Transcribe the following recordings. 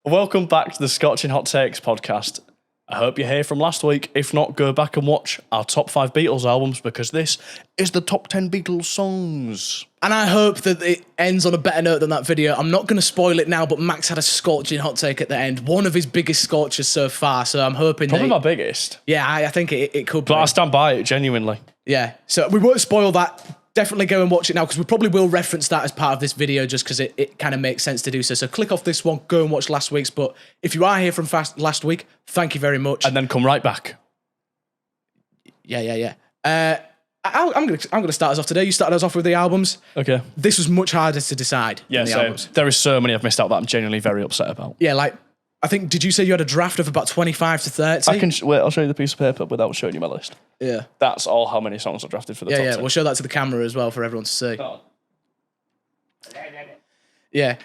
Welcome back to the Scotch and Hot Takes podcast. I hope you're here from last week. If not, go back and watch our top 5 Beatles albums because this is the top 10 Beatles songs. And I hope that it ends on a better note than that video. I'm not going to spoil it now, but Max had a scorching hot take at the end. One of his biggest scorches so far, so I'm hoping Probably my biggest. Yeah, I think it could be. But I stand by it, genuinely. Yeah, so we won't spoil that. Definitely go and watch it now because we probably will reference that as part of this video just because it kind of makes sense to do so. So click off this one, go and watch last week's. But if you are here from last week, thank you very much. And then come right back. Yeah. I'm gonna start us off today. You started us off with the albums. Okay. This was much harder to decide. Yeah, than the so albums. there is so many I've missed out that I'm genuinely very upset about. Yeah, like I think, did you say you had a draft of about 25 to 30? Wait, I'll show you the piece of paper without showing you my list. Yeah. That's all how many songs I've drafted for the top 10. We'll show that to the camera as well for everyone to see. Oh. Yeah.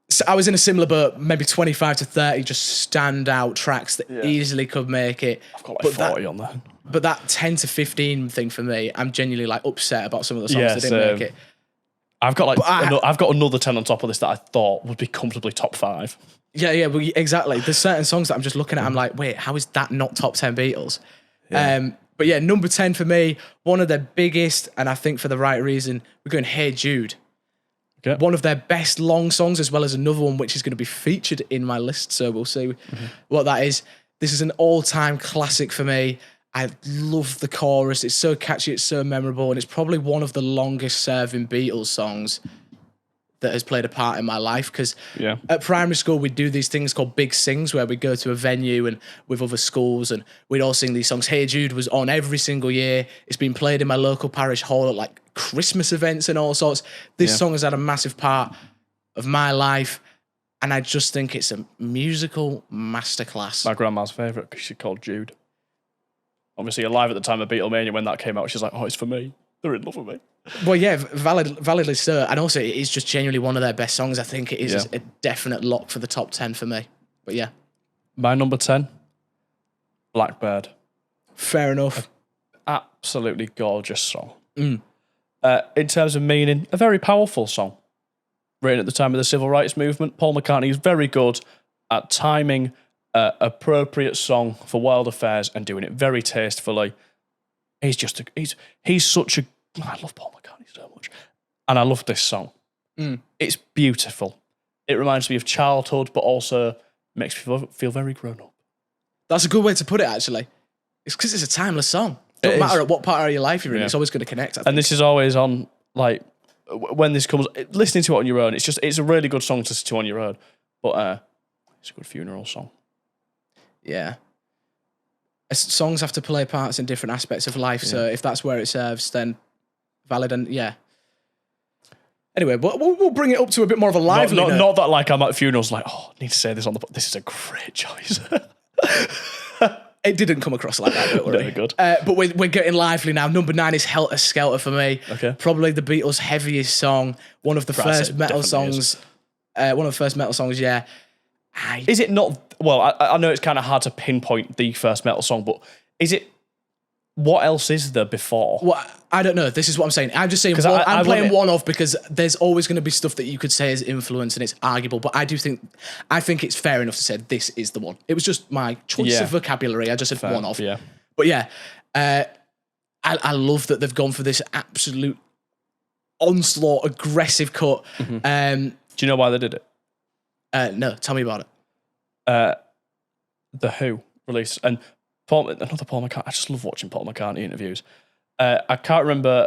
So I was in a similar boat, maybe 25 to 30 just standout tracks that easily could make it. I've got like 40 on there. But that 10 to 15 thing for me, I'm genuinely like upset about some of the songs that didn't make it. I've got I've got another 10 on top of this that I thought would be comfortably top 5. Yeah, well, exactly. There's certain songs that I'm just looking at, I'm like, wait, how is that not top 10 Beatles? Yeah. But yeah, number 10 for me, one of their biggest, and I think for the right reason, we're going Hey Jude. Okay. One of their best long songs, as well as another one which is going to be featured in my list, so we'll see what that is. This is an all-time classic for me. I love the chorus. It's so catchy, it's so memorable, and it's probably one of the longest-serving Beatles songs that has played a part in my life, because at primary school we'd do these things called big sings where we'd go to a venue and with other schools and we'd all sing these songs. Hey Jude was on every single year. It's been played in my local parish hall at like Christmas events and all sorts. This song has had a massive part of my life, and I just think it's a musical masterclass. My grandma's favourite because she's called Jude. Obviously alive at the time of Beatlemania when that came out, she's like, oh, it's for me. They're in love with me. Well, yeah, validly so. And also, it is just genuinely one of their best songs. I think it is a definite lock for the top 10 for me. But yeah. My number 10, Blackbird. Fair enough. Absolutely gorgeous song. In terms of meaning, a very powerful song. Written at the time of the Civil Rights Movement. Paul McCartney is very good at timing appropriate song for world affairs and doing it very tastefully. He's such a... I love Paul McCartney so much. And I love this song. It's beautiful. It reminds me of childhood, but also makes me feel very grown up. That's a good way to put it, actually. It's because it's a timeless song. It doesn't matter at what part of your life you're in, it's always going to connect, I think. And this is always on, like, when this comes... Listening to it on your own, it's a really good song to listen to on your own. But it's a good funeral song. Yeah. Songs have to play parts in different aspects of life, so if that's where it serves, then valid and Anyway, we'll bring it up to a bit more of a lively note. Not that like I'm at funerals like, oh, I need to say this on the... This is a great choice. It didn't come across like that, don't worry. Very good. But we're getting lively now. Number 9 is Helter Skelter for me. Okay. Probably the Beatles' heaviest song. One of the first metal songs. Yeah. Is it not... Well, I know it's kind of hard to pinpoint the first metal song, but is it... What else is there before? Well, I don't know. This is what I'm saying. I'm just saying I'm playing one off because there's always going to be stuff that you could say is influence and it's arguable, but I think it's fair enough to say this is the one. It was just my choice of vocabulary. I just said one off. Yeah. But yeah, I love that they've gone for this absolute onslaught, aggressive cut. Do you know why they did it? No, tell me about it. The Who released... and another Paul McCartney. I just love watching Paul McCartney interviews. I can't remember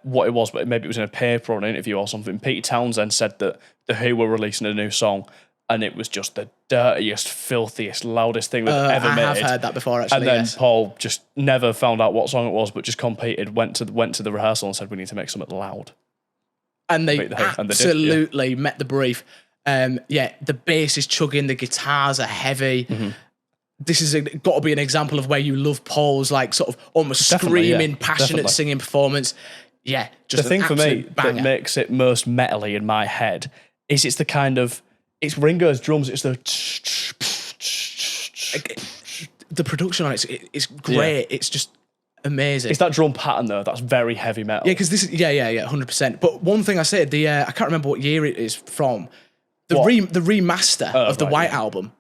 what it was, but maybe it was in a paper or an interview or something. Pete Townsend said that The Who were releasing a new song and it was just the dirtiest, filthiest, loudest thing they've ever made. I have heard that before, actually. And then Paul just never found out what song it was, but just competed, went to the rehearsal and said, we need to make something loud. And they absolutely met the brief. The bass is chugging, the guitars are heavy. This is got to be an example of where you love Paul's like sort of almost screaming, passionate singing performance. Yeah, just the thing for me banger. That makes it most metally in my head is it's the kind of... It's Ringo's drums, it's the... The production on it's great. It's just amazing. It's that drum pattern though, that's very heavy metal. Yeah, because this is 100%. But one thing I said, I can't remember what year it is from, The remaster of the White Album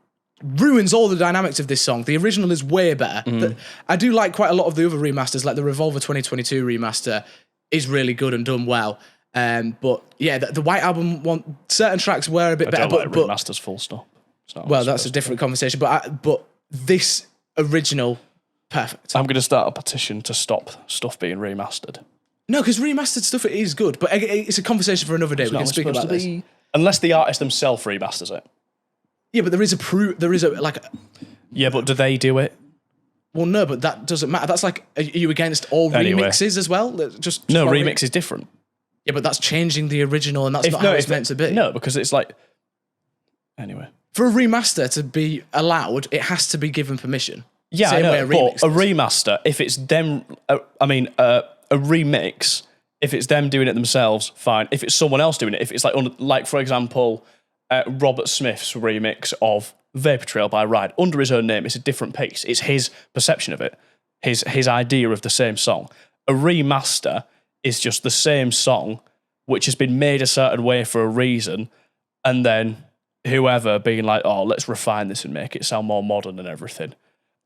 ruins all the dynamics of this song. The original is way better. I do like quite a lot of the other remasters, like the Revolver 2022 remaster is really good and done well. But yeah, the White Album one, certain tracks were a bit better. But remasters full stop. Well, that's a different conversation. But this original, perfect. I'm going to start a petition to stop stuff being remastered. No, because remastered stuff is good, but it's a conversation for another day. We can speak about this. Unless the artist themselves remasters it. Yeah, but there is a like. Yeah, but do they do it? Well, no, but that doesn't matter. That's like, are you against all remixes as well? Just no, remix is different. Yeah, but that's changing the original, and that's not how it's meant to be. No, because it's like. Anyway, for a remaster to be allowed, it has to be given permission. Yeah, I know, but a remaster, if it's them, a remix, if it's them doing it themselves, fine. If it's someone else doing it, if it's like for example, Robert Smith's remix of Vapor Trail by Ride, under his own name, it's a different piece. It's his perception of it, his idea of the same song. A remaster is just the same song, which has been made a certain way for a reason, and then whoever being like, oh, let's refine this and make it sound more modern and everything.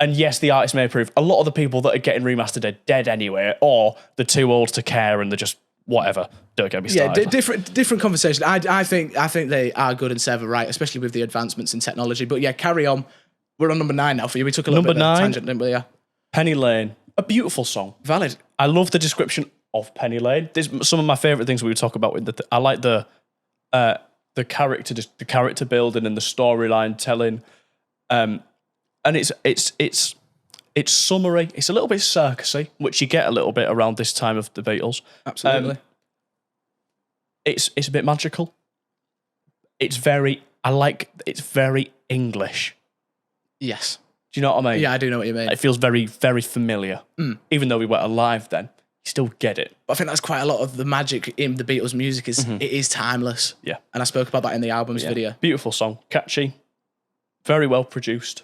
And yes, the artist may approve. A lot of the people that are getting remastered are dead anyway, or they're too old to care and they're just whatever. Don't get me started. Yeah, different conversation. I think they are good and serve a right, especially with the advancements in technology. But yeah, carry on. We're on number 9 now for you. We took a little bit of a tangent, didn't we? Yeah. Penny Lane, a beautiful song. Valid. I love the description of Penny Lane. There's some of my favourite things we would talk about. I like the character building and the storyline telling. And it's summery. It's a little bit circusy, which you get a little bit around this time of the Beatles. Absolutely. It's a bit magical. It's very English. Yes. Do you know what I mean? Yeah, I do know what you mean. It feels very, very familiar. Even though we weren't alive then, you still get it. But I think that's quite a lot of the magic in the Beatles music is it is timeless. Yeah. And I spoke about that in the album's video. Beautiful song. Catchy. Very well produced.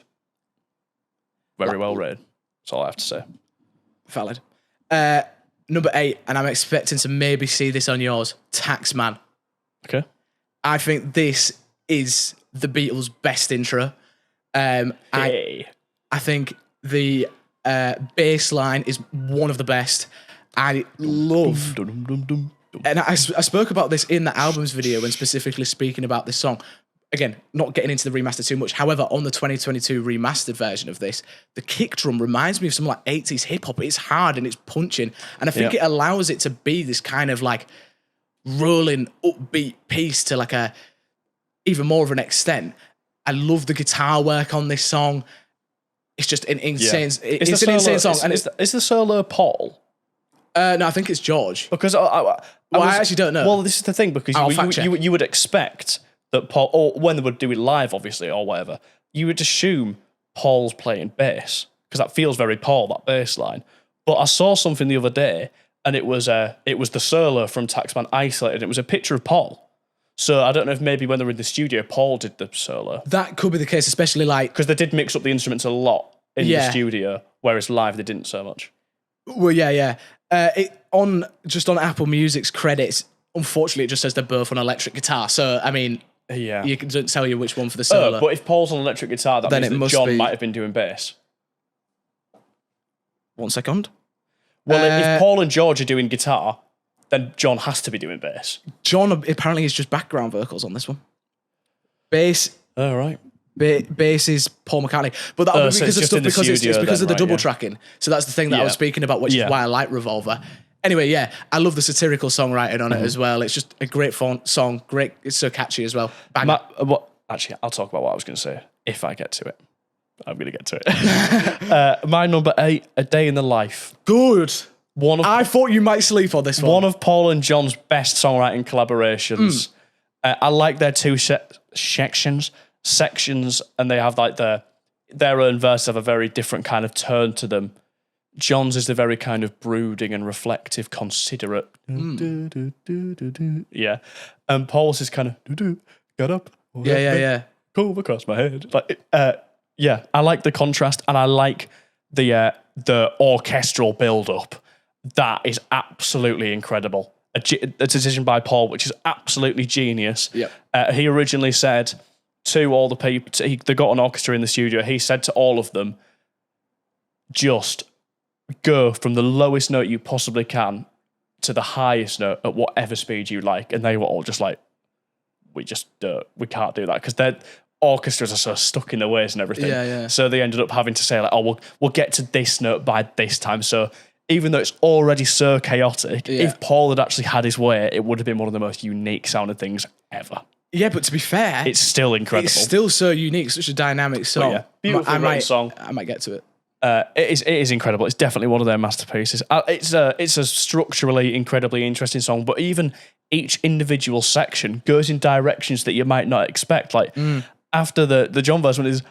Very well rated. That's all I have to say. Valid. Number 8, and I'm expecting to maybe see this on yours, Taxman. Okay. I think this is the Beatles' best intro. I think the bass line is one of the best. I love... And I spoke about this in the album's video when specifically speaking about this song. Again, not getting into the remaster too much. However, on the 2022 remastered version of this, the kick drum reminds me of some like 80s hip hop. It's hard and it's punching. And I think it allows it to be this kind of like rolling upbeat piece to like a even more of an extent. I love the guitar work on this song. It's just an insane. Yeah. It's an insane song. Is the solo Paul? No, I think it's George. Because I actually don't know. Well, this is the thing, because you would expect that Paul, or when they would do it live, obviously, or whatever, you would assume Paul's playing bass, because that feels very Paul, that bass line. But I saw something the other day, and it was the solo from Taxman isolated. It was a picture of Paul. So I don't know if maybe when they were in the studio, Paul did the solo. That could be the case, especially like... Because they did mix up the instruments a lot in the studio, whereas live they didn't so much. Well, yeah. On Apple Music's credits, unfortunately, it just says they're both on electric guitar. So, I mean, you can tell you which one for the solo. But if Paul's on electric guitar, that means that John might have been doing bass. 1 second. Well, if Paul and George are doing guitar, then John has to be doing bass. John apparently is just background vocals on this one. Bass. Oh, right. Bass is Paul McCartney, but that'll be because of stuff it's because of the double tracking. So that's the thing that I was speaking about, which is why I like Revolver. Anyway, I love the satirical songwriting on it as well. It's just a great song. Great, it's so catchy as well. Actually, I'll talk about what I was going to say if I get to it. I'm going to get to it. My number 8, A Day in the Life. Good. I thought you might sleep on this one. One of Paul and John's best songwriting collaborations. I like their two sections, and they have like their own verse have a very different kind of turn to them. John's is the very kind of brooding and reflective, considerate. Yeah. And Paul's is kind of get up. Yeah. Come across my head. I like the contrast, and I like the orchestral build up. That is absolutely incredible. a decision by Paul, which is absolutely genius. Yep. He originally said to all the people, they got an orchestra in the studio, he said to all of them, just go from the lowest note you possibly can to the highest note at whatever speed you like. And they were all just like, we can't do that, because their orchestras are so stuck in their ways and everything. Yeah. So they ended up having to say like, oh, we'll get to this note by this time. So even though it's already so chaotic, if Paul had actually had his way, it would have been one of the most unique sounding things ever. Yeah, but to be fair, it's still incredible. It's still so unique, such a dynamic song. Yeah, beautiful written song. I might get to it. It is incredible. It's definitely one of their masterpieces. It's a structurally incredibly interesting song, but even each individual section goes in directions that you might not expect. Like after the John verse one is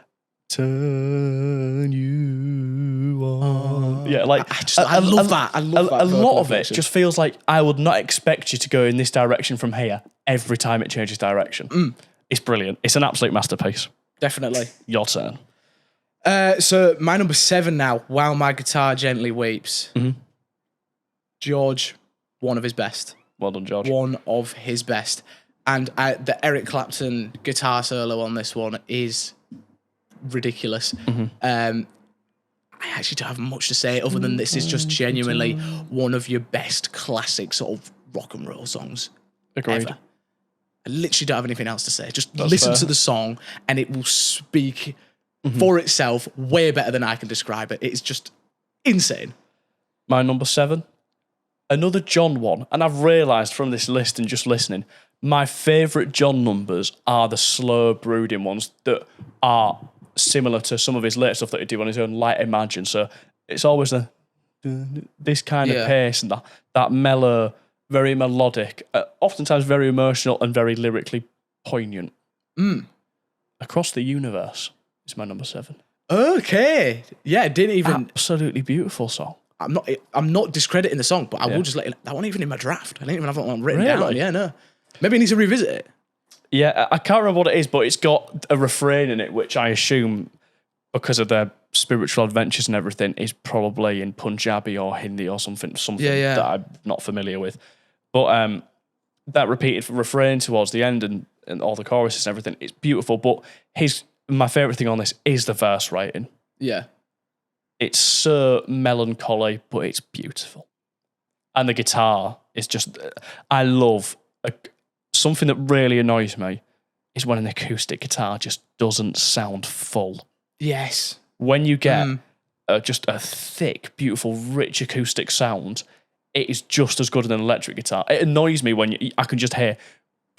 turn you on. Yeah, like I love that. I love that. A lot of it just feels like I would not expect you to go in this direction from here every time it changes direction. It's brilliant. It's an absolute masterpiece. Definitely. Your turn. So my number 7 now, While My Guitar Gently Weeps. George, one of his best. Well done, George. One of his best. And the Eric Clapton guitar solo on this one is ridiculous. I actually don't have much to say other than this is just genuinely one of your best classic sort of rock and roll songs Agreed. ever. I literally don't have anything else to say. Just listen to the song and it will speak for itself way better than I can describe it. It's just insane. My number 7, another John one. And I've realised from this list and just listening, my favourite John numbers are the slow, brooding ones that are similar to some of his later stuff that he did on his own, like Imagine. So it's always this kind of pace and that mellow, very melodic, oftentimes very emotional and very lyrically poignant. Across the Universe is my number 7. Okay. Yeah, didn't even... Absolutely beautiful song. I'm not discrediting the song, but I will just let you know, that wasn't even in my draft. I didn't even have that one written down. Yeah, no. Maybe I need to revisit it. Yeah, I can't remember what it is, but it's got a refrain in it, which I assume, because of their spiritual adventures and everything, is probably in Punjabi or Hindi or something that I'm not familiar with. But that repeated refrain towards the end and all the choruses and everything, it's beautiful. But my favourite thing on this is the verse writing. Yeah. It's so melancholy, but it's beautiful. And the guitar is just... I love... something that really annoys me is when an acoustic guitar just doesn't sound full. Yes. When you get just a thick, beautiful, rich acoustic sound, it is just as good as an electric guitar. It annoys me when I can just hear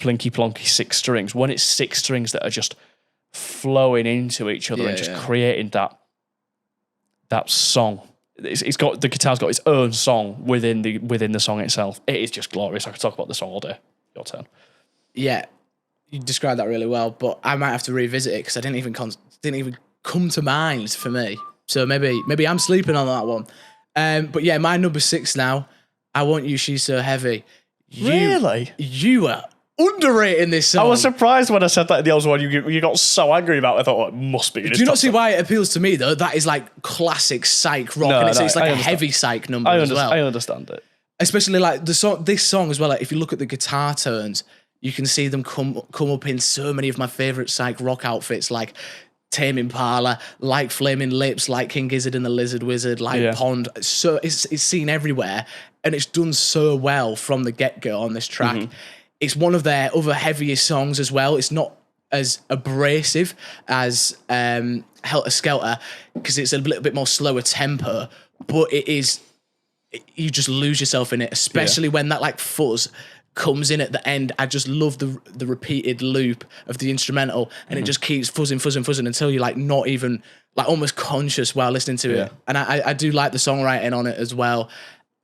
plinky plonky 6 strings. When it's 6 strings that are just flowing into each other and just creating that song. It's got, the guitar's got its own song within the song itself. It is just glorious. I could talk about the song all day. Your turn. Yeah, you described that really well, but I might have to revisit it because I didn't even come to mind for me. So maybe I'm sleeping on that one. But yeah, my number 6 now. I Want You, She's So Heavy. Really? You are underrating this song. I was surprised when I said that in the other one. You got so angry about it. I thought, oh, it must be. Do you not see why it appeals to me though? That is like classic psych rock, and it's like a heavy psych number as well. I understand it. Especially like this song as well. Like if you look at the guitar tones, you can see them come up in so many of my favorite psych rock outfits, like Tame Impala, like Flaming Lips, like King Gizzard and the Lizard Wizard, like Pond. So it's seen everywhere, and it's done so well from the get-go on this track. It's one of their other heaviest songs as well. It's not as abrasive as Helter Skelter because it's a little bit more slower tempo, but it is, you just lose yourself in it, especially when that like fuzz comes in at the end. I just love the repeated loop of the instrumental, and it just keeps fuzzing until you're like not even like almost conscious while listening to it. And I do like the songwriting on it as well.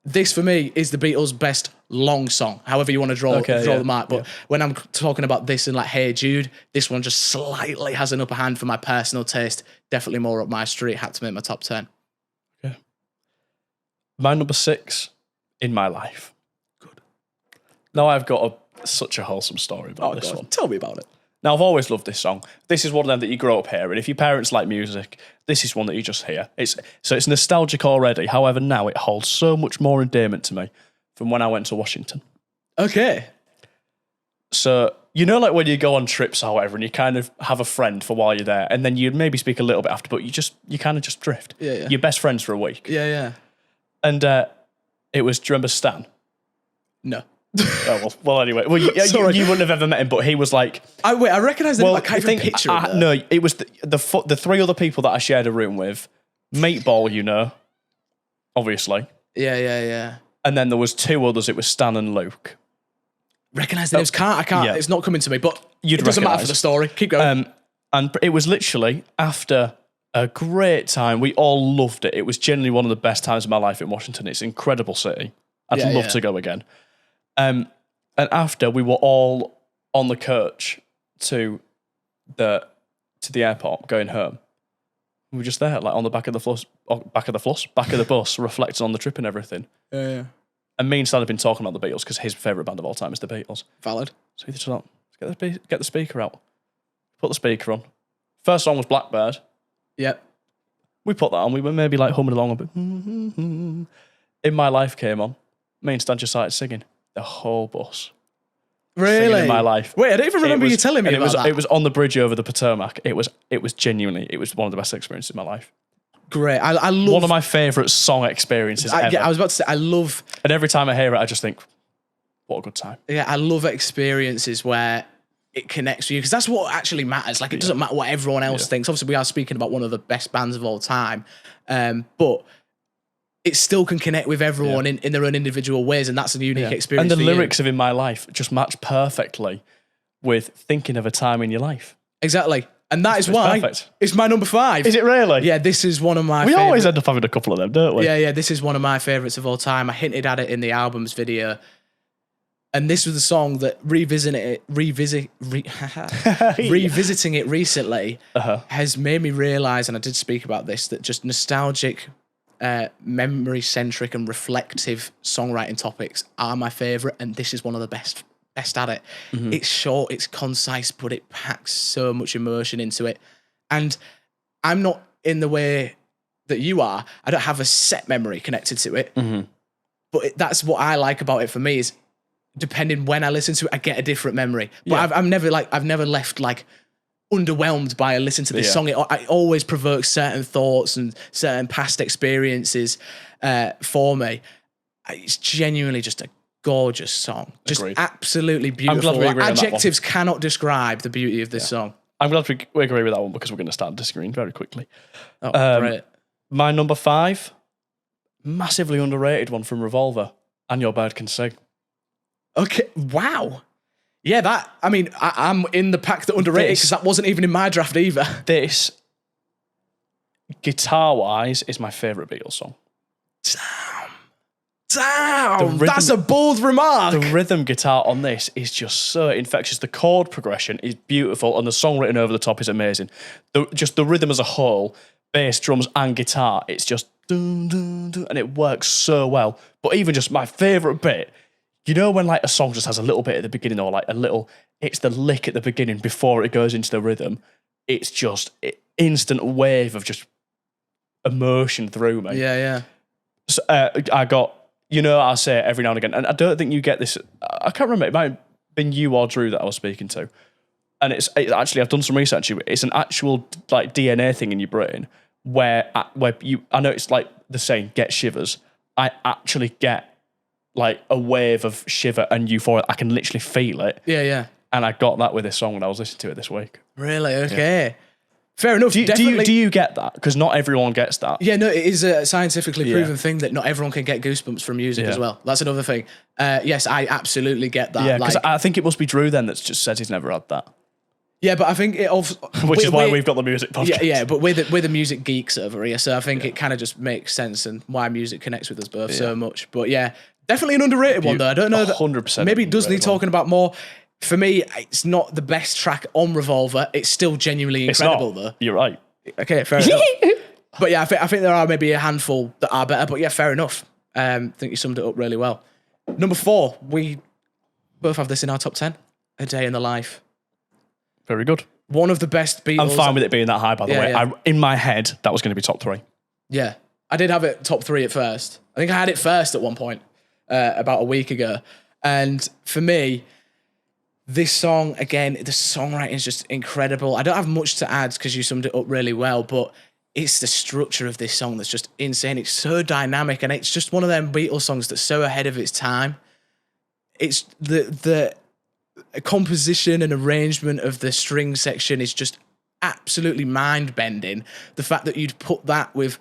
This for me is the Beatles' best long song, however you want to draw the mark. But when I'm talking about this and like Hey Jude, this one just slightly has an upper hand for my personal taste. Definitely more up my street. Had to make my top 10. Okay. My number 6 in my life. Good. Now I've got such a wholesome story about this one. Tell me about it. Now, I've always loved this song. This is one of them that you grow up hearing. If your parents like music, this is one that you just hear. It's nostalgic already. However, now it holds so much more endearment to me from when I went to Washington. Okay. So, you know, like when you go on trips or whatever and you kind of have a friend for while you're there and then you'd maybe speak a little bit after, but you kind of just drift. Yeah. You're best friends for a week. Yeah. And it was, do you remember Stan? No. Well, anyway. Well, you wouldn't have ever met him, but he was like... I recognise the name, I can't even picture him. No, it was the three other people that I shared a room with. Meatball, you know, obviously. Yeah. And then there was two others. It was Stan and Luke. Recognise the names? I can't. Yeah. It's not coming to me, but it doesn't matter for the story. Keep going. And it was literally after a great time. We all loved it. It was genuinely one of the best times of my life in Washington. It's an incredible city. I'd love to go again. And after, we were all on the coach to the airport going home. We were just there, like on the back of the bus, reflecting on the trip and everything. Yeah. And me and Stan have been talking about the Beatles because his favourite band of all time is the Beatles. Valid. So he just thought, get the speaker out. Put the speaker on. First song was Blackbird. Yep. We put that on. We were maybe like humming along a bit. In My Life came on. Me and Stan just started singing the whole bus. Really? In My Life. Wait, I don't even remember you telling me about that. It was on the bridge over the Potomac. It was genuinely, it was one of the best experiences of my life. Great. I love... One of my favourite song experiences ever. Yeah, I was about to say, I love... And every time I hear it, I just think, what a good time. Yeah, I love experiences where it connects with you, because that's what actually matters. Like, it doesn't matter what everyone else thinks. Obviously, we are speaking about one of the best bands of all time, but it still can connect with everyone in their own individual ways, and that's a unique experience. And the lyrics of In My Life just match perfectly with thinking of a time in your life. Exactly. And that is why perfect. It's my number 5. Is it really? Yeah, this is one of my We always end up having a couple of them, don't we? Yeah, this is one of my favourites of all time. I hinted at it in the album's video. And this was the song that revisiting it recently has made me realise, and I did speak about this, that just nostalgic, memory-centric and reflective songwriting topics are my favourite, and this is one of the best at it. Mm-hmm. It's short, it's concise, but it packs so much emotion into it. And I'm not in the way that you are. I don't have a set memory connected to it. Mm-hmm. But that's what I like about it for me, is depending when I listen to it, I get a different memory. But I've never left like underwhelmed by a listen to this song. It always provokes certain thoughts and certain past experiences for me. It's genuinely just a gorgeous song. Just Agreed. Absolutely beautiful. I'm glad we agree on that Adjectives cannot describe the beauty of this song. I'm glad we agree with that one, because we're going to start disagreeing very quickly. Oh, great. My number 5, massively underrated one from Revolver, And Your Bird Can Sing. Okay, wow. Yeah, I'm in the pack that underrated, because that wasn't even in my draft either. This, guitar-wise, is my favourite Beatles song. Damn, that's a bold remark. The rhythm guitar on this is just so infectious. The chord progression is beautiful, and the song written over the top is amazing. The rhythm as a whole, bass, drums, and guitar, it's just dun, dun, dun, and it works so well. But even just my favourite bit, you know when like a song just has a little bit at the beginning, or like it's the lick at the beginning before it goes into the rhythm. It's just instant wave of just emotion through me. Yeah. So, I got... I'll say it every now and again, and I don't think you get this. I can't remember. It might have been you or Drew that I was speaking to, and it's actually, I've done some research. It's an actual like DNA thing in your brain where you. I know it's like the saying, "Get shivers." I actually get like a wave of shiver and euphoria. I can literally feel it. Yeah. And I got that with this song when I was listening to it this week. Really? Okay. Yeah. Fair enough. Do you get that? Because not everyone gets that. Yeah, no, it is a scientifically proven thing that not everyone can get goosebumps from music as well. That's another thing. Yes, I absolutely get that. Yeah, because I think it must be Drew then that's just said he's never had that. Yeah, but I think it also... Which is why we've got the music podcast. Yeah, but we're the music geeks over here, so I think it kind of just makes sense and why music connects with us both so much. But yeah, definitely an underrated one though. I don't know that... 100%. Maybe it does need talking about more. For me, it's not the best track on Revolver. It's still genuinely incredible though. You're right. Okay, fair enough. But yeah, I think there are maybe a handful that are better, but yeah, fair enough. I think you summed it up really well. Number 4, we both have this in our top 10. A Day in the Life. Very good. One of the best Beatles. I'm fine with it being that high, by the way. Yeah. In my head, that was going to be top 3. Yeah. I did have it top 3 at first. I think I had it first at one point, about a week ago. And for me, this song, again, the songwriting is just incredible. I don't have much to add because you summed it up really well, but it's the structure of this song that's just insane. It's so dynamic, and it's just one of them Beatles songs that's so ahead of its time. It's the composition and arrangement of the string section is just absolutely mind-bending. The fact that you'd put that with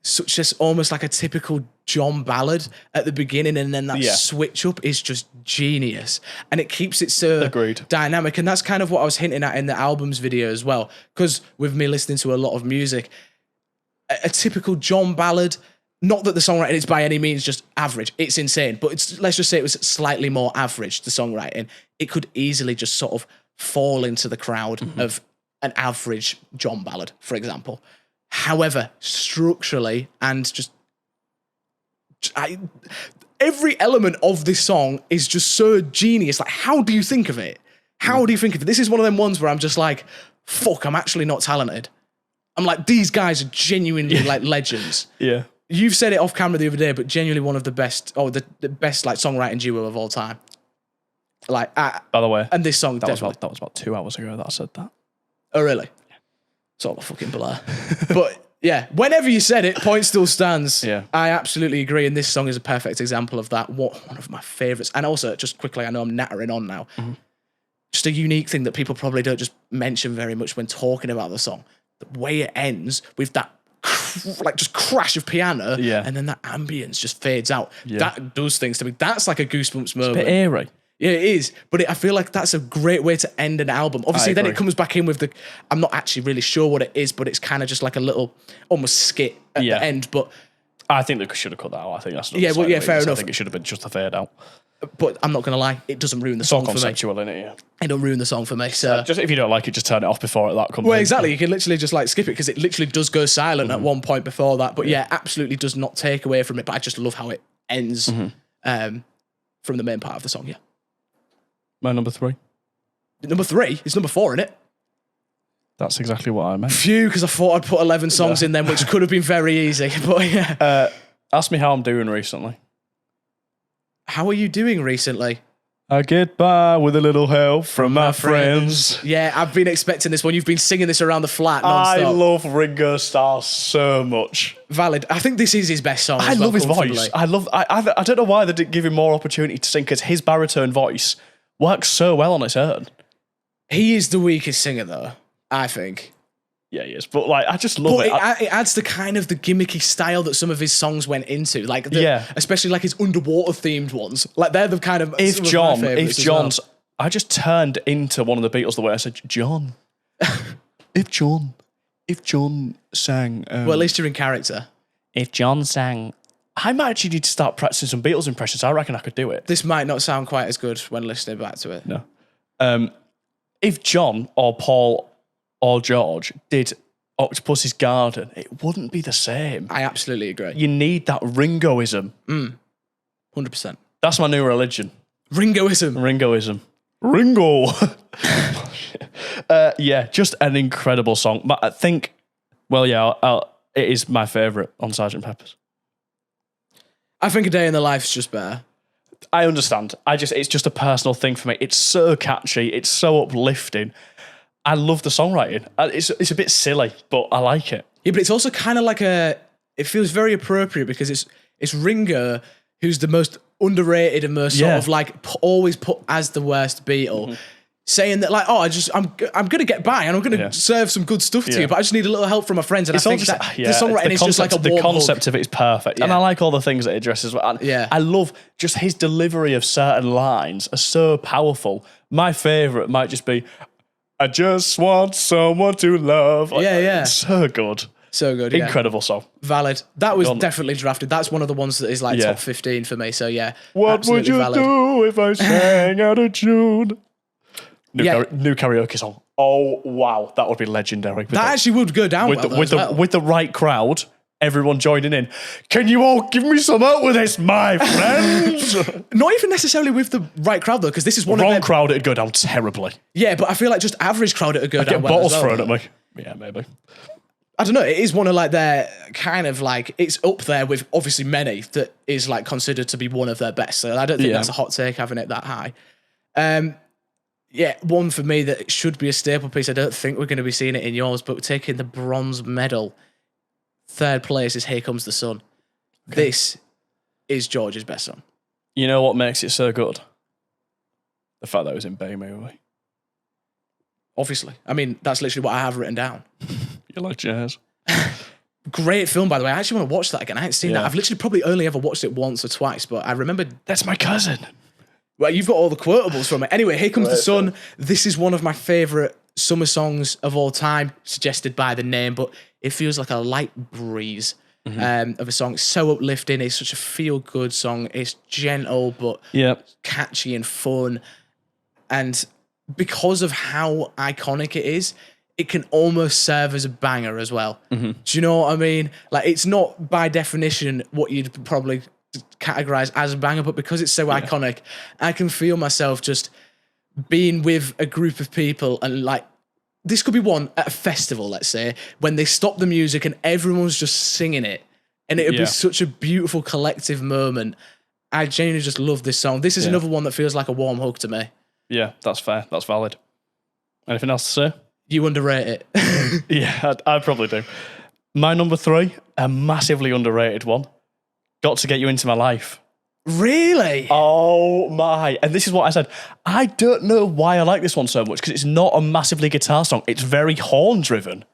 such as almost like a typical John ballad at the beginning, and then that switch up is just genius, and it keeps it so dynamic. And that's kind of what I was hinting at in the album's video as well, because with me listening to a lot of music, a typical John ballad, not that the songwriting is by any means just average, it's insane, but let's just say it was slightly more average, the songwriting. It could easily just sort of fall into the crowd of an average John ballad, for example. However, structurally and just every element of this song is just so genius. Like, how do you think of it? How do you think of it? This is one of them ones where I'm just like, fuck, I'm actually not talented. I'm like, these guys are genuinely like legends. Yeah. You've said it off camera the other day, but genuinely one of the best, the best like songwriting duo of all time. Like, by the way, and this song that was about 2 hours ago that I said that. Oh, really? It's all a fucking blur. But yeah, whenever you said it, point still stands. Yeah. I absolutely agree. And this song is a perfect example of that. One of my favorites. And also, just quickly, I know I'm nattering on now. Just a unique thing that people probably don't just mention very much when talking about the song. The way it ends with that just crash of piano, and then that ambience just fades out. That does things to me. That's like a Goosebumps moment. It's a bit eerie. Yeah, it is. But I feel like that's a great way to end an album. Obviously, then it comes back in with I'm not actually really sure what it is, but it's kind of just like a little, almost skit at the end. But I think they should have cut that out. I think that's fair enough. I think it should have been just a fade out. But I'm not going to lie, it doesn't ruin the song for me. It's all conceptual, isn't it? Yeah. It don't ruin the song for me. So just if you don't like it, just turn it off before that comes. Well, exactly. You can literally just like skip it because it literally does go silent at one point before that. But absolutely does not take away from it. But I just love how it ends from the main part of the song. Yeah. My number 3. Number 3 is number 4, isn't it? That's exactly what I meant. Phew, because I thought I'd put 11 songs in them, which could have been very easy. But yeah. Ask me how I'm doing recently. How are you doing recently? I get by with a little help from my friends. Yeah, I've been expecting this one. You've been singing this around the flat non-stop. I love Ringo Starr so much. Valid. I think this is his best song. I love his voice. I don't know why they didn't give him more opportunity to sing, because his baritone voice works so well on its own. He is the weakest singer, though, I think. Yeah, he is. But like, I just love it. It adds the kind of the gimmicky style that some of his songs went into. Like, especially like his underwater themed ones. Like, they're the kind of if John's, I just turned into one of the Beatles the way I said, John. if John sang. Well, at least you're in character. If John sang. I might actually need to start practicing some Beatles impressions. I reckon I could do it. This might not sound quite as good when listening back to it. No. If John or Paul or George did Octopus's Garden, it wouldn't be the same. I absolutely agree. You need that Ringoism. 100%. That's my new religion. Ringoism. Ringo. Yeah, just an incredible song. But I think, it is my favourite on Sgt. Pepper's. I think A Day in the Life's just better. I understand. It's just a personal thing for me. It's so catchy. It's so uplifting. I love the songwriting. It's a bit silly, but I like it. Yeah, but it's also kind of like it feels very appropriate because it's Ringo who's the most underrated and most sort of like always put as the worst Beatle. Saying that, like, I'm going to get by and I'm going to serve some good stuff to you, but I just need a little help from my friends. And I think that the songwriting is just like a warm The concept hug. of it is perfect. And I like all the things that it addresses. And I love just his delivery of certain lines are so powerful. My favourite might just be, I just want someone to love. It's so good. So good, Incredible song. Valid. That was definitely drafted. That's one of the ones that is like top 15 for me. So yeah, what would you do if I sang out of tune? New karaoke song. Oh wow, that would be legendary. That actually would go down with the right crowd, everyone joining in. Can you all give me some help with this, my friends? Not even necessarily with the right crowd though, because this is one of wrong crowd. It'd go down terribly. Yeah, but I feel like just average crowd it'd go down. Get bottles thrown at me. Yeah, maybe. I don't know. It is one of like their kind of like, it's up there with obviously many that is like considered to be one of their best. So I don't think that's a hot take having it that high. Yeah, one for me that should be a staple piece. I don't think we're going to be seeing it in yours, but taking the bronze medal, third place is Here Comes the Sun. Okay. This is George's best song. You know what makes it so good? The fact that it was in Bay Movie. Obviously. I mean, that's literally what I have written down. You like jazz? Great film, by the way. I actually want to watch that again. I haven't seen that. I've literally probably only ever watched it once or twice, but I remember... That's my cousin. Well, you've got all the quotables from it. Anyway, Here Comes the Sun. This is one of my favourite summer songs of all time, suggested by the name, but it feels like a light breeze of a song. It's so uplifting. It's such a feel-good song. It's gentle, but catchy and fun. And because of how iconic it is, it can almost serve as a banger as well. Do you know what I mean? Like, it's not by definition what you'd probably categorize as a banger, but because it's so iconic, I can feel myself just being with a group of people and like, this could be one at a festival, let's say, when they stop the music and everyone's just singing it, and it would be such a beautiful collective moment. I genuinely just love this song. This is another one that feels like a warm hug to me. Yeah, that's fair. That's valid. Anything else to say? You underrate it. Yeah, I probably do. My number 3, a massively underrated one. Got to Get You Into My Life. Really? Oh my. And this is what I said. I don't know why I like this one so much, because it's not a massively guitar song. It's very horn driven.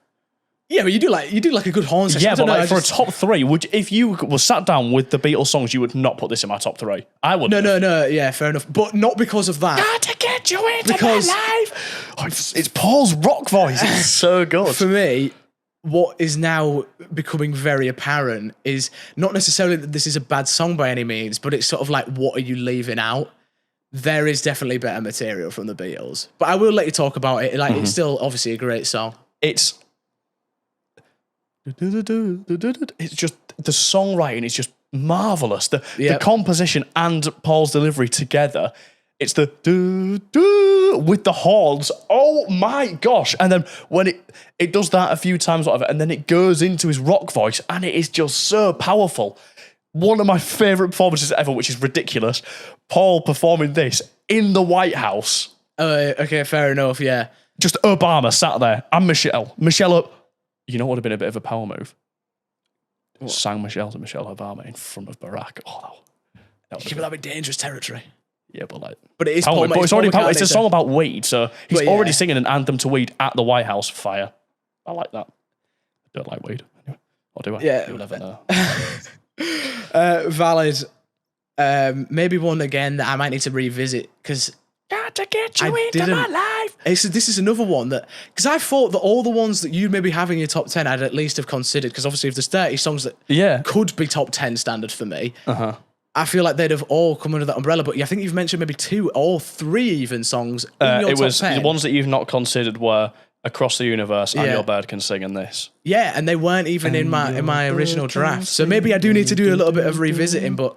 Yeah, but you do like a good horn section. Yeah, but like for a top 3, if you were sat down with the Beatles songs, you would not put this in my top 3. I would. No. Yeah, fair enough. But not because of that. Got to get you into my life. Oh, it's Paul's rock voice. It's so good. For me, what is now becoming very apparent is not necessarily that this is a bad song by any means, but it's sort of like, what are you leaving out? There is definitely better material from the Beatles, but I will let you talk about it. Like, it's still obviously a great song. It's just, the songwriting is just marvelous. The composition and Paul's delivery together. It's the do with the horns. Oh my gosh. And then when it does that a few times, whatever, and then it goes into his rock voice, and it is just so powerful. One of my favourite performances ever, which is ridiculous. Paul performing this in the White House. Okay, fair enough, yeah. Just Obama sat there, and Michelle. You know what would have been a bit of a power move? What? Sang Michelle to Michelle Obama in front of Barack. Oh, that'd be dangerous territory. Yeah, but it is Paul, but it's already Paul. It's a song about weed, so he's already singing an anthem to weed at the White House. Fire. I like that. I don't like weed. Anyway, or do I? Yeah, you'll never know. Valid. Maybe one again that I might need to revisit, because got to get you into my life. This is another one that, because I thought that all the ones that you maybe have in your top 10, I'd at least have considered, because obviously if there's 30 songs that could be top 10 standard for me, I feel like they'd have all come under that umbrella. But I think you've mentioned maybe 2 or 3 even songs in your top 10. The ones that you've not considered were Across the Universe and Your Bird Can Sing and this. Yeah, and they weren't even in my original draft. So maybe I do need to do a little bit of revisiting, but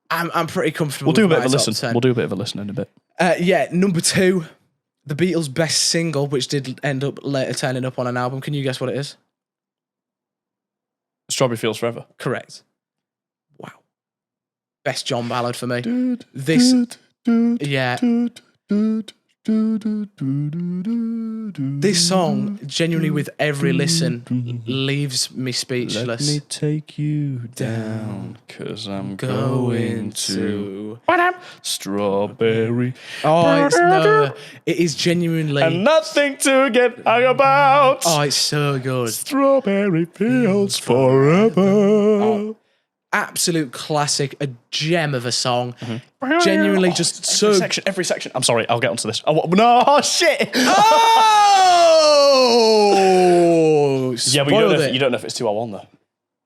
I'm pretty comfortable. We'll do a bit of a listen. We'll do a bit of a listen in a bit. Number 2, the Beatles' best single, which did end up later turning up on an album. Can you guess what it is? Strawberry Fields Forever. Correct. Wow. Best John ballad for me. This song, genuinely with every listen, leaves me speechless. Let me take you down, 'cause I'm going to Strawberry. Oh, it is genuinely. And nothing to get hung about. Oh, it's so good. Strawberry Fields Forever. Oh, absolute classic, a gem of a song. Genuinely just so... Every section. I'm sorry, I'll get onto this. No, shit! Oh! Yeah, but you don't know if it's 2 or 1, though.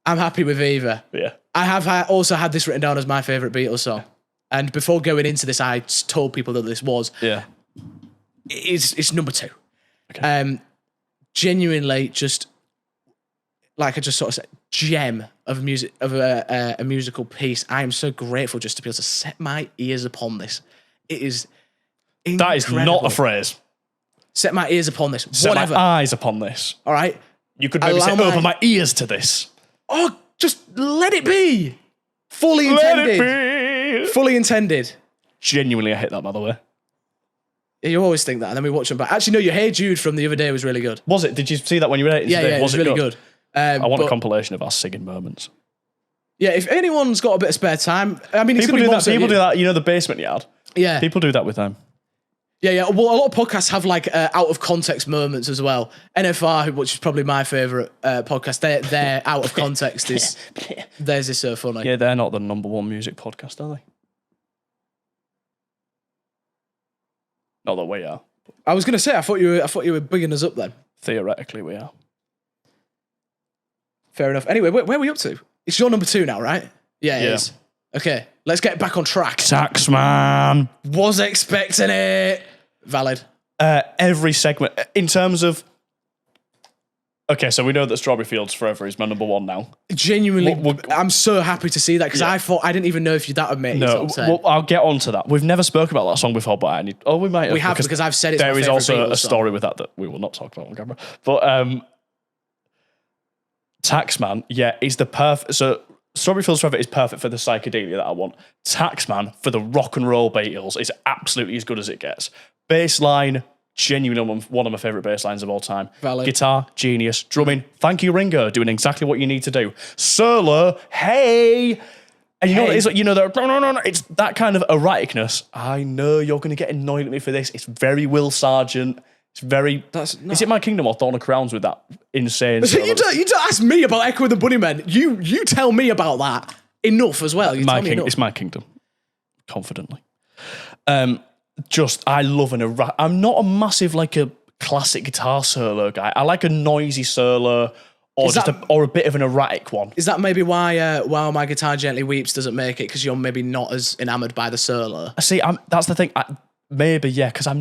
I'm happy with either. Yeah. I have also had this written down as my favourite Beatles song. And before going into this, I told people that this was. Yeah. It's number 2. Okay. Genuinely just... Like I just sort of said, gem of music, of a musical piece. I am so grateful just to be able to set my ears upon this. It is incredible. That is not a phrase. Set my ears upon this. Set my eyes upon this. All right. You could maybe say, open my ears to this. Oh, just let it be. Fully intended. Let it be. Fully intended. Genuinely, I hate that, by the way. You always think that, and then we watch them back. Actually, no, your Hey Jude from the other day was really good. Was it? Did you see that when you were editing? Yeah, it was really good. I want a compilation of our singing moments. Yeah, if anyone's got a bit of spare time, I mean, people do that. People do that. You know, the basement yard. Yeah, people do that with them. Yeah. Well, a lot of podcasts have like out of context moments as well. NFR, which is probably my favorite podcast, their out of context is theirs is so funny. Yeah, they're not the number one music podcast, are they? Not that we are. I was going to say, I thought you were bigging us up then. Theoretically, we are. Fair enough. Anyway, where are we up to? It's your number 2 now, right? Yeah, it is. Okay, let's get back on track. Taxman. Was expecting it. Valid. Every segment, in terms of... Okay, so we know that Strawberry Fields Forever is my number 1 now. Genuinely, I'm so happy to see that, because I didn't even know if that would make it top 10. Well, I'll get on to that. We've never spoken about that song before, but we might have. We have, because I've said it's my there is favourite also Beatles a story song. with that we will not talk about on camera. But Taxman, is the perfect... So Strawberry Fields Forever is perfect for the psychedelia that I want. Taxman, for the rock and roll Beatles, is absolutely as good as it gets. Bass line, genuinely one of my favourite bass lines of all time. Valid. Guitar, genius. Drumming, thank you, Ringo, doing exactly what you need to do. Solo, hey! And you know what it is? You know, it's that kind of erraticness. I know you're going to get annoyed at me for this. It's very Will Sargent. It's very... Is it My Kingdom or Thorn of Crowns with that insane... So you don't ask me about Echo and the Bunnymen. You tell me about that enough as well. It's My Kingdom. Confidently. I love I'm not a massive, like, a classic guitar solo guy. I like a noisy solo or a bit of an erratic one. Is that maybe why While My Guitar Gently Weeps doesn't make it? Because you're maybe not as enamoured by the solo? See, that's the thing. Maybe, because I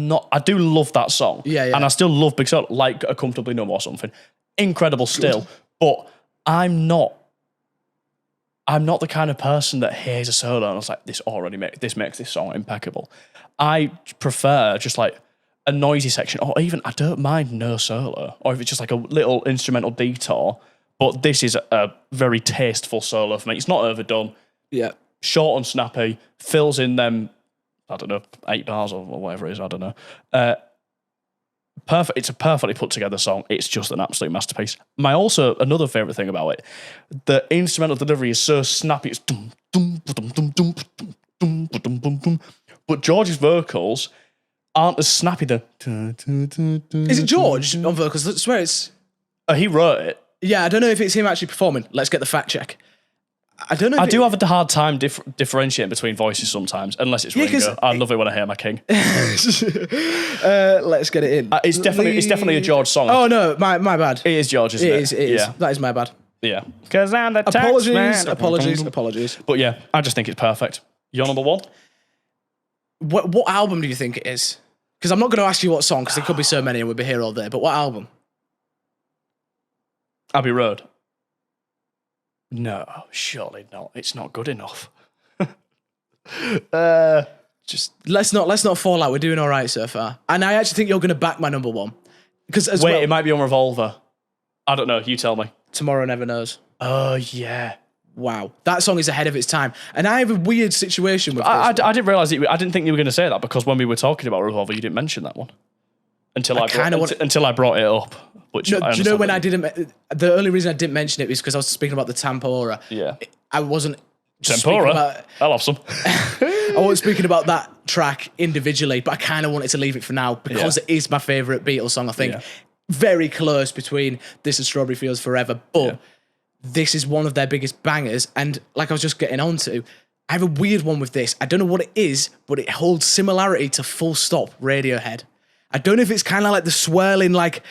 do love that song. Yeah. And I still love big solo, like A Comfortably Numb or something. Incredible still. But I'm not the kind of person that hears a solo and I was like, this makes this song impeccable. I prefer just like a noisy section, or even I don't mind no solo, or if it's just like a little instrumental detour. But this is a very tasteful solo for me. It's not overdone. Yeah. Short and snappy, fills in them, I don't know, 8 bars or whatever it is, I don't know. Perfect. It's a perfectly put together song. It's just an absolute masterpiece. Another favourite thing about it, the instrumental delivery is so snappy. It's dum dum dum dum dum dum dum dum dum. But George's vocals aren't as snappy. Is it George on vocals? I swear it's... he wrote it. Yeah, I don't know if it's him actually performing. Let's get the fact check. I don't know. I do have a hard time differentiating between voices sometimes, unless it's Ringo. I love it when I hear my king. Let's get it in. It's definitely a George song. Oh no, my bad. It is George, isn't it? It is. Yeah. That is my bad. Yeah. Because I'm the Apologies. But yeah, I just think it's perfect. Your number 1? What album do you think it is? Because I'm not going to ask you what song, because there could be so many and we'll be here all day. But what album? Abbey Road. No, surely not. It's not good enough. Just let's not fall out. We're doing all right so far. And I actually think you're going to back my number 1. Because it might be on Revolver. I don't know. You tell me. Tomorrow Never Knows. Oh yeah. Wow, that song is ahead of its time. And I have a weird situation with this. I didn't realise I didn't think you were going to say that, because when we were talking about Revolver, you didn't mention that one until I brought it up. Which do you know when I didn't? The only reason I didn't mention it was because I was speaking about the Tempora. Yeah, I wasn't. Tempora. I'll have some. I wasn't speaking about that track individually, but I kind of wanted to leave it for now because it is my favourite Beatles song. I think very close between this and Strawberry Fields Forever, but. This is one of their biggest bangers, and like I was just getting onto, I have a weird one with this. I don't know what it is, but it holds similarity to Full Stop Radiohead. I don't know if it's kind of like the swirling like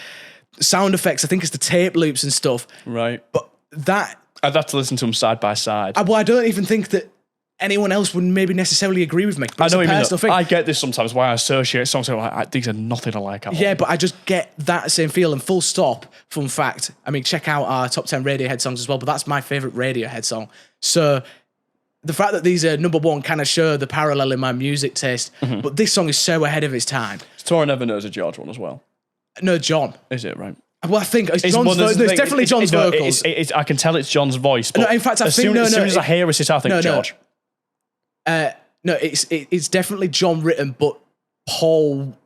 sound effects. I think it's the tape loops and stuff. Right. But that... I'd have to listen to them side by side. Well, I don't even think that anyone else would maybe necessarily agree with me. I know what you mean. I get this sometimes, why I associate songs like, these are nothing alike. Yeah, but I just get that same feel. And Full Stop, fun fact, I mean, check out our top 10 Radiohead songs as well, but that's my favourite Radiohead song. So the fact that these are number 1 kind of show the parallel in my music taste, but this song is so ahead of its time. Tomorrow Never Knows a George one as well. No, John. Is it, right? Well, I think it's It's John's one of voice. the It's thing- definitely John's no, vocals. I can tell it's John's voice. But No, in fact, I as think soon, no, as no, soon as I hear it, I think George. No, it's definitely John written, but Paul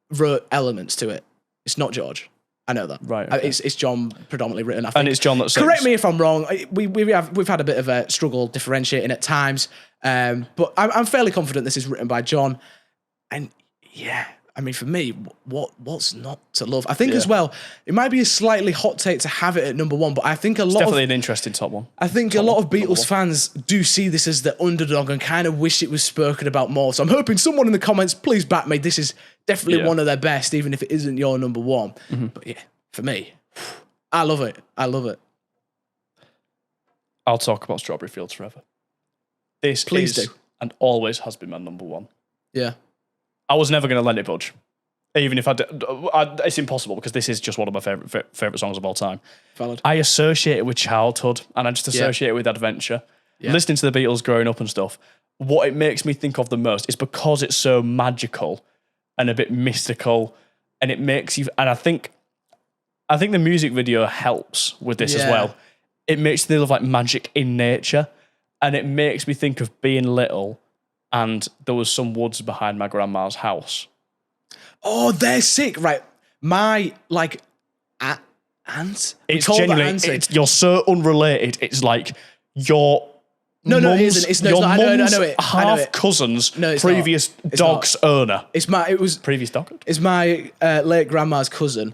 wrote elements to it. It's not George. I know that. Right. Okay. It's John predominantly written. I think. And it's John that sings. Correct me if I'm wrong. We've had a bit of a struggle differentiating at times, but I'm fairly confident this is written by John. And yeah, I mean, for me, what's not to love? I think as well, it might be a slightly hot take to have it at number one, but I think definitely an interesting top one. I think a lot of Beatles fans do see this as the underdog and kind of wish it was spoken about more. So I'm hoping someone in the comments, please back me. This is definitely one of their best, even if it isn't your number one. Mm-hmm. But yeah, for me, I love it. I love it. I'll talk about Strawberry Fields Forever. This Please is do. and always has been my number one. Yeah. I was never going to let it budge. Even if I did, it's impossible because this is just one of my favorite songs of all time. Valid. I associate it with childhood and I just associate it with adventure. Yeah. Listening to the Beatles growing up and stuff, what it makes me think of the most is because it's so magical and a bit mystical, and it makes you. And I think the music video helps with this as well. It makes you think of like magic in nature, and it makes me think of being little, and there was some woods behind my grandma's house. Oh, they're sick, right? My aunt. It's genuinely. You're so unrelated. It's like your. No, it isn't. It's your not. I know mum's it. half cousin's previous dog's owner. It's my. Previous dog. It's my late grandma's cousin.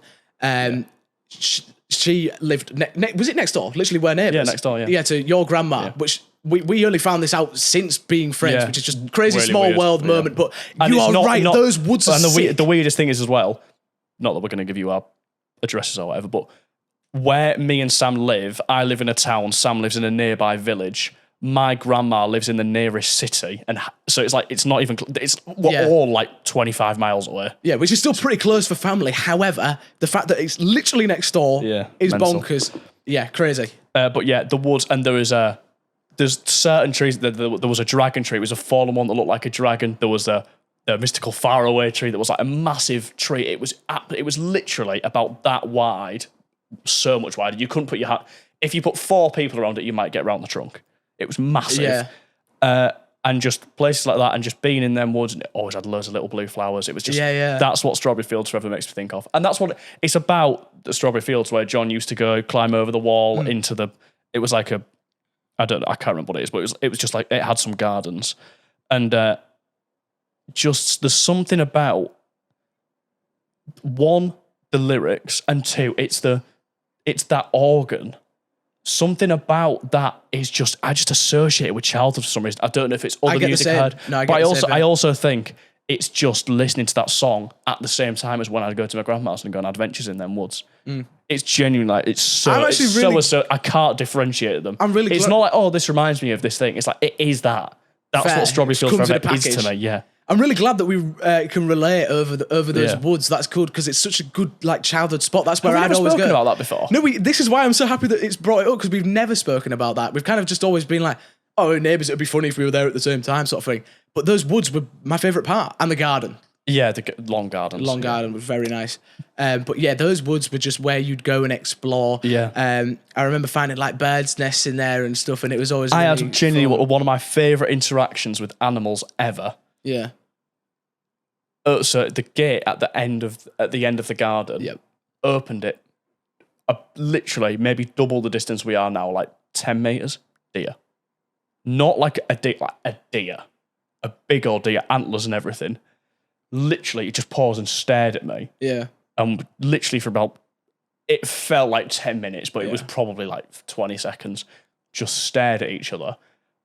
She lived. Was it next door? Literally, where neighbours. Yeah, next door. Yeah. Yeah, to your grandma, which. We only found this out since being friends, which is just crazy really small weird. world moment. But And you it's are not- right; not- those woods are And sick. the weirdest thing is as well, not that we're going to give you our addresses or whatever, but where me and Sam live, I live in a town, Sam lives in a nearby village. My grandma lives in the nearest city, and so it's like it's not even. We're all like 25 miles away. Yeah, which is still pretty close for family. However, the fact that it's literally next door is mental. bonkers. Yeah, crazy. But yeah, the woods, and there's certain trees. There was a dragon tree. It was a fallen one that looked like a dragon. There was a mystical faraway tree that was like a massive tree. It was literally about that wide, so much wider. You couldn't put your hand. If you put 4 people around it, you might get around the trunk. It was massive. Yeah. And just places like that, and just being in them woods, and it always had loads of little blue flowers. It was just, that's what Strawberry Fields Forever makes me think of. And that's what it's about, the Strawberry Fields, where John used to go climb over the wall into the, it was like I can't remember what it is, but it was just like, it had some gardens. And just, there's something about, 1, the lyrics, and 2, it's that organ. Something about that is just, I just associate it with childhood for some reason. I don't know if it's other music I heard, but I also think it's just listening to that song at the same time as when I'd go to my grandma's and go on adventures in them woods. It's genuine, like it's so. I can't differentiate them. I'm really. It's not like, oh, this reminds me of this thing. It's like it is that. That's what Strawberry Fields Forever is to me. Yeah. I'm really glad that we can relate over those woods. That's good because it's such a good like childhood spot. That's where I'd always go. Have we never spoken about that before? No, this is why I'm so happy that it's brought it up because we've never spoken about that. We've kind of just always been like, oh, neighbours, it'd be funny if we were there at the same time, sort of thing. But those woods were my favourite part, and the garden. Yeah, the long gardens. Garden was very nice. But yeah, those woods were just where you'd go and explore. Yeah. I remember finding like birds' nests in there and stuff, and it was always. I had genuinely one of my favourite interactions with animals ever. Yeah. So the gate at the end of the garden, opened it, literally maybe double the distance we are now, like 10 meters. Deer, not like a deer, a big old deer, antlers and everything. Literally, it just paused and stared at me. Yeah, and literally for about, it felt like 10 minutes, but it was probably like 20 seconds. Just stared at each other,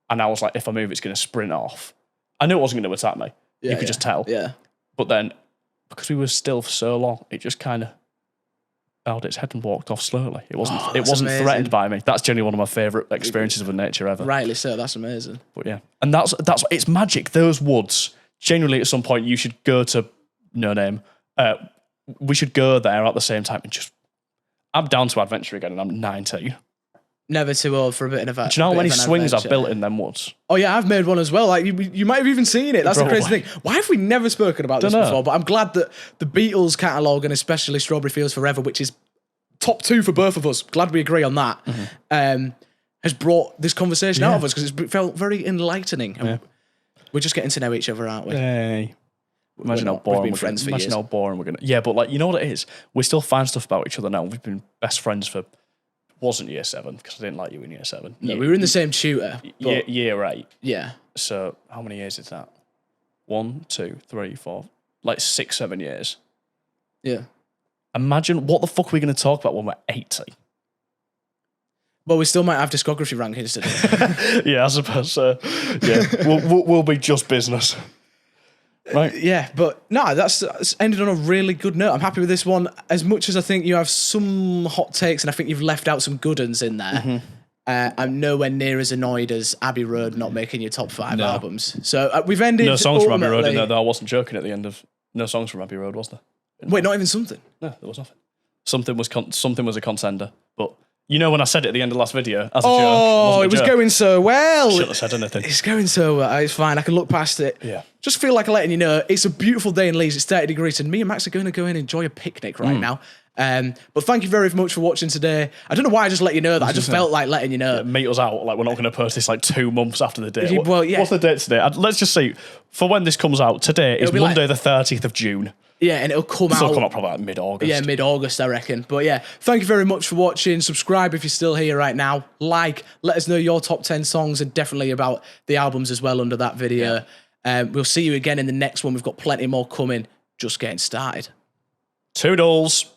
and I was like, if I move, it's going to sprint off. I knew it wasn't going to attack me. You could just tell. Yeah. But then, because we were still for so long, it just kind of bowed its head and walked off slowly. It wasn't threatened by me. That's genuinely one of my favourite experiences of nature ever. Rightly so, that's amazing. But yeah. And that's it's magic. Those woods, genuinely at some point you should go to No Name. We should go there at the same time and just, I'm down to adventure again and I'm 19. Never too old for a bit of adventure. Do you know how many swings I've built in them woods? Oh yeah, I've made one as well. Like you might have even seen it. That's the crazy thing. Why have we never spoken about this before? But I'm glad that the Beatles catalogue and especially Strawberry Fields Forever, which is top 2 for both of us. Glad we agree on that. Has brought this conversation out of us because it felt very enlightening. And we're just getting to know each other, aren't we? Hey. Imagine how boring we're friends for years. Imagine how boring we're gonna. Yeah, but like, you know what it is? We still find stuff about each other now. We've been best friends for. Wasn't year 7 because I didn't like you in year 7. No, we were in the same tutor. Year 8. Yeah. So how many years is that? 1, 2, 3, 4, like 6, 7 years. Yeah. Imagine what the fuck are we going to talk about when we're 80? Well, we still might have discography rankings to do. Yeah, I suppose so. Yeah, we'll be just business. Right. Yeah, but no, that's ended on a really good note. I'm happy with this one. As much as I think you have some hot takes and I think you've left out some good ones in there, I'm nowhere near as annoyed as Abbey Road not making your top 5 albums. So we've ended. No songs from Abbey Road in there, though. I wasn't joking at the end of. No songs from Abbey Road, was there? Wait, not even something? No, there was nothing. Something was a contender, but. You know when I said it at the end of the last video as a joke? Oh, it was going so well. Shouldn't have said anything. It's going so well. It's fine. I can look past it. Yeah. Just feel like letting you know it's a beautiful day in Leeds. It's 30 degrees, and me and Max are going to go in and enjoy a picnic right now. But thank you very much for watching today. I don't know why I just let you know that. I just felt like letting you know. Yeah, meet us out. Like, we're not going to post this like 2 months after the date. Well, yeah. What's the date today? Let's just see. For when this comes out, today is Monday the 30th of June. Yeah, and it'll come out. It'll come out probably like mid-August. Yeah, mid-August, I reckon. But yeah, thank you very much for watching. Subscribe if you're still here right now. Like, let us know your top 10 songs and definitely about the albums as well under that video. We'll see you again in the next one. We've got plenty more coming. Just getting started. Toodles.